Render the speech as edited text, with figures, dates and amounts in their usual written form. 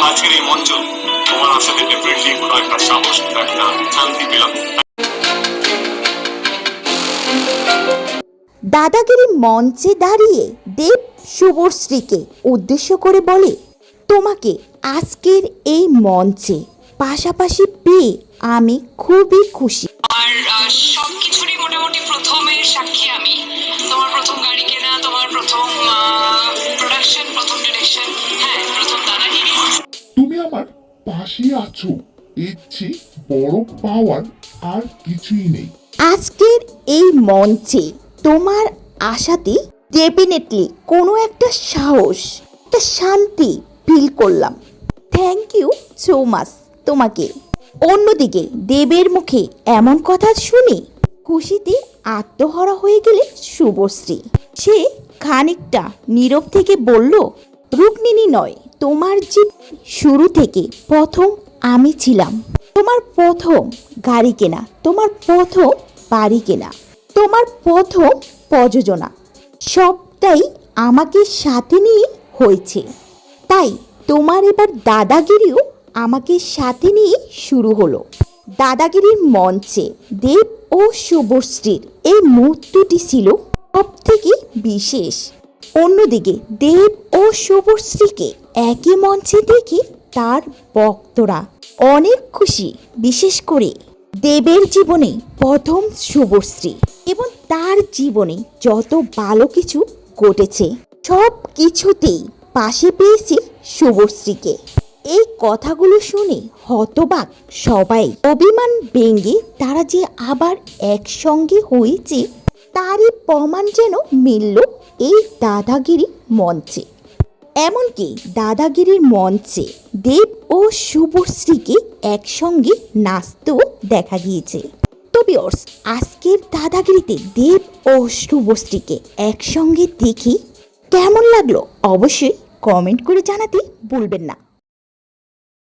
আজকের এই মঞ্চ তোমার আশাতে ডেফিনেটলি কোনো একটা সাহস, একটা শান্তি পেলাম। দাদাগিরি মঞ্চে দাঁড়িয়ে দেব শুভশ্রীকে উদ্দেশ্য করে বলে, তোমাকে আজকের এই মঞ্চে পাশাপাশি পেয়ে আমি খুবই খুশি। আর সবকিছুরই মোটামুটি প্রথমের সাক্ষী আমি। তোমার প্রথম গাড়ি কেনা, তোমার প্রথম প্রোডাকশন, প্রথম ডিরেকশন, হ্যাঁ প্রথম দাদাগিরি। তুমি আমার পাশে আছো, এর চেয়ে বড় পাওয়ার আর কিছুই নেই। আজকের এই মঞ্চে তোমার আশাতে ডেফিনেটলি কোনো একটা সাহস, একটা শান্তি ফিল করলাম। থ্যাংক ইউ সো মাচ তোমাকে। অন্যদিকে দেবের মুখে এমন কথা শুনে খুশিতে আত্মহারা হয়ে গেলে শুভশ্রী। সে খানিকটা নীরব থেকে বলল, রুক্মিণী নয়, তোমার যে শুরু থেকে প্রথম আমি ছিলাম। তোমার প্রথম গাড়ি কেনা, তোমার প্রথম বাড়ি কেনা, তোমার প্রথম প্রযোজনা, সবটাই আমাকে সাথে নিয়ে হয়েছে। তাই তোমার এবার দাদাগিরিও আমাকে সাথে নিয়ে শুরু হলো। দাদাগিরির মঞ্চে দেব ও শুভশ্রীর এই মুহূর্তটি ছিল সব থেকে বিশেষ। অন্যদিকে দেব ও শুভশ্রীকে একই মঞ্চে দেখে তার ভক্তরা অনেক খুশি। বিশেষ করে দেবের জীবনে প্রথম শুভশ্রী এবং তার জীবনে যত ভালো কিছু ঘটেছে সব কিছুতেই পাশে পেয়েছে শুভশ্রীকে। এই কথাগুলো শুনে হতবাক সবাই। অভিমান ভেঙে তারা যে আবার একসঙ্গে হয়েছে তারই প্রমাণ যেন মিলল এই দাদাগিরি মঞ্চে। এমনকি দাদাগিরির মঞ্চে দেব ও শুভশ্রীকে একসঙ্গে নাচতেও দেখা গিয়েছে। তো ভিউয়ার্স, আজকের দাদাগিরিতে দেব ও শুভশ্রীকে একসঙ্গে দেখি কেমন লাগলো অবশ্যই কমেন্ট করে জানাতে ভুলবেন না।